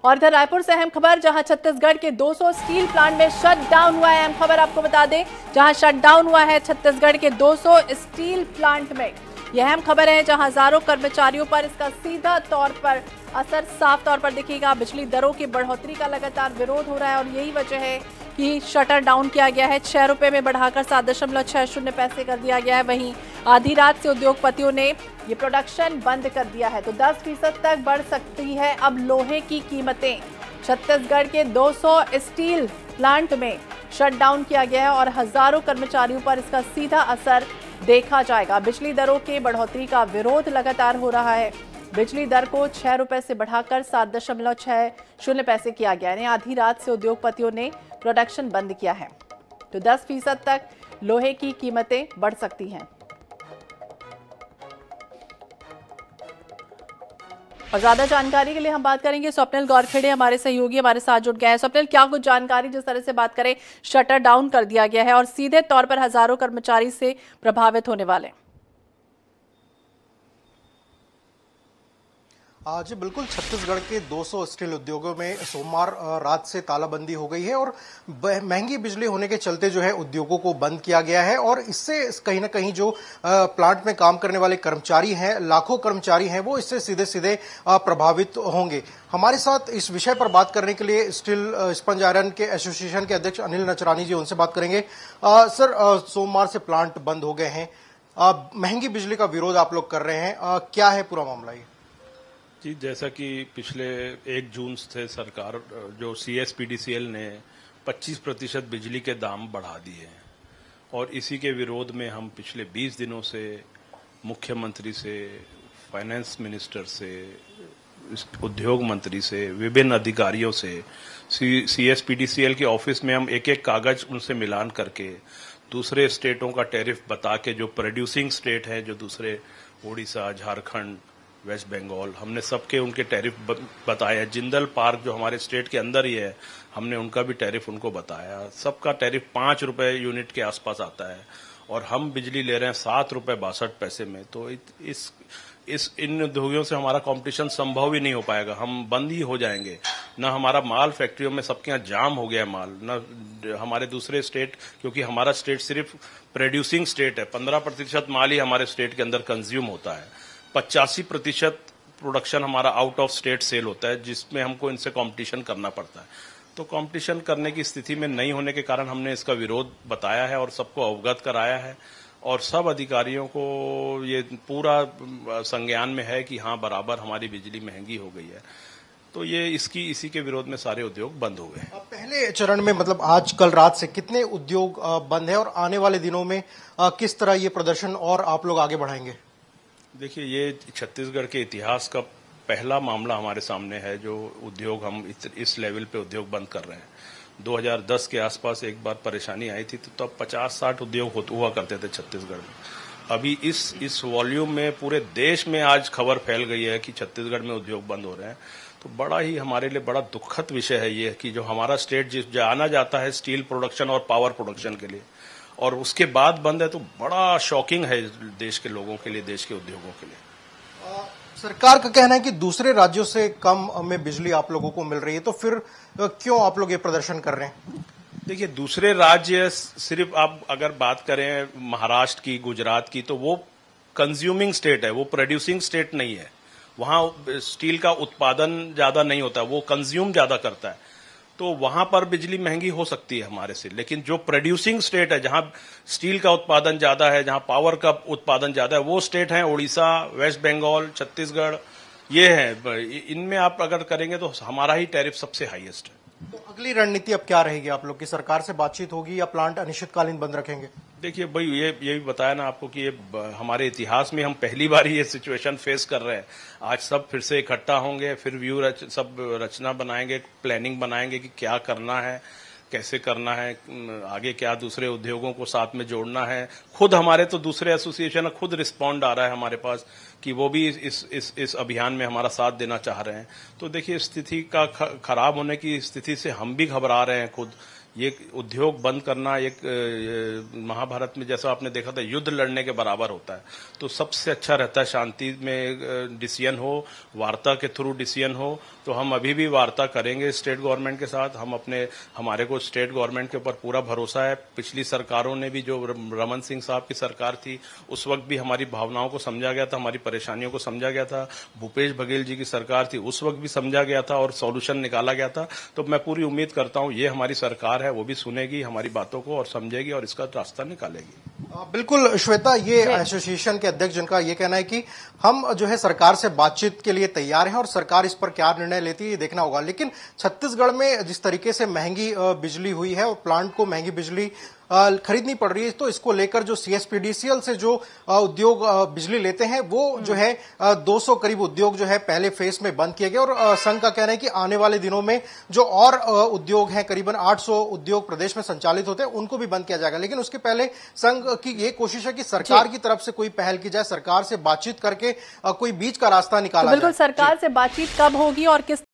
और इधर रायपुर से अहम खबर, जहां छत्तीसगढ़ के 200 स्टील प्लांट में शट डाउन हुआ है। अहम खबर आपको बता दें, जहां शट डाउन हुआ है छत्तीसगढ़ के 200 स्टील प्लांट में। यह अहम खबर है, जहां हजारों कर्मचारियों पर इसका सीधा तौर पर असर साफ तौर पर दिखेगा। बिजली दरों की बढ़ोतरी का लगातार विरोध हो रहा है और यही वजह है कि शटर डाउन किया गया है। 6 रुपए में बढ़ाकर 7.60 पैसे कर दिया गया है। वहीं आधी रात से उद्योगपतियों ने ये प्रोडक्शन बंद कर दिया है। तो 10% तक बढ़ सकती है अब लोहे की कीमतें। छत्तीसगढ़ के 200 स्टील प्लांट में शट डाउन किया गया है और हजारों कर्मचारियों पर इसका सीधा असर देखा जाएगा। बिजली दरों के बढ़ोतरी का विरोध लगातार हो रहा है। बिजली दर को 6 रुपए से बढ़ाकर 7.60 पैसे किया गया है। आधी रात से उद्योगपतियों ने प्रोडक्शन बंद किया है। तो 10% तक लोहे की कीमतें बढ़ सकती हैं। और ज्यादा जानकारी के लिए हम बात करेंगे स्वप्निल गौरखेड़े, हमारे सहयोगी हमारे साथ जुड़ गए हैं। स्वप्निल, क्या कुछ जानकारी, जिस तरह से बात करें शटर डाउन कर दिया गया है और सीधे तौर पर हजारों कर्मचारी से प्रभावित होने वाले? जी बिल्कुल, छत्तीसगढ़ के 200 स्टील उद्योगों में सोमवार रात से तालाबंदी हो गई है और महंगी बिजली होने के चलते जो है उद्योगों को बंद किया गया है। और इससे कहीं ना कहीं जो प्लांट में काम करने वाले कर्मचारी हैं, लाखों कर्मचारी हैं, वो इससे सीधे सीधे प्रभावित होंगे। हमारे साथ इस विषय पर बात करने के लिए स्टील स्पंज आयरन के एसोसिएशन के अध्यक्ष अनिल नचरानी जी, उनसे बात करेंगे। सर, सोमवार से प्लांट बंद हो गए हैं, महंगी बिजली का विरोध आप लोग कर रहे हैं, क्या है पूरा मामला ये? जी, जैसा कि पिछले 1 जून से सरकार जो CSPDCL ने 25% बिजली के दाम बढ़ा दिए हैं और इसी के विरोध में हम पिछले 20 दिनों से मुख्यमंत्री से, फाइनेंस मिनिस्टर से, उद्योग मंत्री से, विभिन्न अधिकारियों से, CSPDCL के ऑफिस में हम एक एक कागज उनसे मिलान करके दूसरे स्टेटों का टैरिफ बता के, जो प्रोड्यूसिंग स्टेट है, जो दूसरे उड़ीसा, झारखंड, वेस्ट बंगाल, हमने सबके उनके टैरिफ बताया। जिंदल पार्क जो हमारे स्टेट के अंदर ही है, हमने उनका भी टैरिफ उनको बताया। सबका टैरिफ 5 रुपए यूनिट के आसपास आता है और हम बिजली ले रहे हैं 7 रुपए 62 पैसे में। तो इन उद्योगों से हमारा कंपटीशन संभव ही नहीं हो पाएगा, हम बंद ही हो जाएंगे। न हमारा माल फैक्ट्रियों में सबके यहाँ जाम हो गया माल, न हमारे दूसरे स्टेट, क्योंकि हमारा स्टेट सिर्फ प्रोड्यूसिंग स्टेट है, 15% माल ही हमारे स्टेट के अंदर कंज्यूम होता है। 85% प्रोडक्शन हमारा आउट ऑफ स्टेट सेल होता है, जिसमें हमको इनसे कंपटीशन करना पड़ता है। तो कंपटीशन करने की स्थिति में नहीं होने के कारण हमने इसका विरोध बताया है और सबको अवगत कराया है और सब अधिकारियों को ये पूरा संज्ञान में है कि हाँ, बराबर हमारी बिजली महंगी हो गई है। तो ये इसी के विरोध में सारे उद्योग बंद हो गए। पहले चरण में मतलब आज कल रात से कितने उद्योग बंद है और आने वाले दिनों में किस तरह ये प्रदर्शन और आप लोग आगे बढ़ाएंगे? देखिए, ये छत्तीसगढ़ के इतिहास का पहला मामला हमारे सामने है जो उद्योग हम इस लेवल पे उद्योग बंद कर रहे हैं। 2010 के आसपास एक बार परेशानी आई थी, तो तब 50-60 उद्योग हुआ करते थे छत्तीसगढ़ में। अभी इस वॉल्यूम में पूरे देश में आज खबर फैल गई है कि छत्तीसगढ़ में उद्योग बंद हो रहे हैं। तो बड़ा ही हमारे लिए बड़ा दुखद विषय है ये कि जो हमारा स्टेट जाना जाता है स्टील प्रोडक्शन और पावर प्रोडक्शन के लिए, और उसके बाद बंद है, तो बड़ा शॉकिंग है देश के लोगों के लिए, देश के उद्योगों के लिए। सरकार का कहना है कि दूसरे राज्यों से कम में बिजली आप लोगों को मिल रही है, तो फिर क्यों आप लोग ये प्रदर्शन कर रहे हैं? देखिए, दूसरे राज्य सिर्फ आप अगर बात करें महाराष्ट्र की, गुजरात की, तो वो कंज्यूमिंग स्टेट है, वो प्रोड्यूसिंग स्टेट नहीं है। वहां स्टील का उत्पादन ज्यादा नहीं होता, वो कंज्यूम ज्यादा करता है। तो वहां पर बिजली महंगी हो सकती है हमारे से, लेकिन जो प्रोड्यूसिंग स्टेट है, जहां स्टील का उत्पादन ज्यादा है, जहां पावर का उत्पादन ज्यादा है, वो स्टेट है उड़ीसा, वेस्ट बंगाल, छत्तीसगढ़, ये है। इनमें आप अगर करेंगे तो हमारा ही टैरिफ सबसे हाईएस्ट है। तो अगली रणनीति अब क्या रहेगी आप लोग की? सरकार से बातचीत होगी या प्लांट अनिश्चितकालीन बंद रखेंगे? देखिए भाई, ये भी बताया ना आपको कि ये हमारे इतिहास में हम पहली बार ये सिचुएशन फेस कर रहे हैं। आज सब फिर से इकट्ठा होंगे, फिर सब रचना बनाएंगे, प्लानिंग बनाएंगे कि क्या करना है, कैसे करना है, आगे क्या दूसरे उद्योगों को साथ में जोड़ना है। खुद हमारे तो दूसरे एसोसिएशन खुद रिस्पॉन्ड आ रहा है हमारे पास कि वो भी इस अभियान में हमारा साथ देना चाह रहे हैं। तो देखिए, स्थिति का खराब होने की स्थिति से हम भी घबरा रहे हैं खुद। ये उद्योग बंद करना एक महाभारत में जैसा आपने देखा था युद्ध लड़ने के बराबर होता है। तो सबसे अच्छा रहता है शांति में डिसीजन हो, वार्ता के थ्रू डिसीजन हो तो हम अभी भी वार्ता करेंगे स्टेट गवर्नमेंट के साथ। हमारे को स्टेट गवर्नमेंट के ऊपर पूरा भरोसा है। पिछली सरकारों ने भी, जो रमन सिंह साहब की सरकार थी, उस वक्त भी हमारी भावनाओं को समझा गया था, हमारी परेशानियों को समझा गया था। भूपेश बघेल जी की सरकार थी, उस वक्त भी समझा गया था और सॉल्यूशन निकाला गया था। तो मैं पूरी उम्मीद करता हूं ये हमारी सरकार है, वो भी सुनेगी हमारी बातों को और समझेगी और इसका रास्ता निकालेगी। बिल्कुल श्वेता, ये एसोसिएशन के अध्यक्ष जिनका ये कहना है कि हम जो है सरकार से बातचीत के लिए तैयार हैं और सरकार इस पर क्या निर्णय लेती है ये देखना होगा। लेकिन छत्तीसगढ़ में जिस तरीके से महंगी बिजली हुई है और प्लांट को महंगी बिजली खरीदनी पड़ रही है, तो इसको लेकर जो सीएसपीडीसीएल से जो उद्योग बिजली लेते हैं वो जो है 200 करीब उद्योग जो है पहले फेज में बंद किए गए और संघ का कहना है कि आने वाले दिनों में जो और उद्योग हैं, करीबन 800 उद्योग प्रदेश में संचालित होते हैं, उनको भी बंद किया जाएगा। लेकिन उसके पहले संघ की ये कोशिश है कि सरकार की तरफ से कोई पहल की जाए, सरकार से बातचीत करके कोई बीच का रास्ता निकाला जाए। बिल्कुल, सरकार से बातचीत कब होगी और किस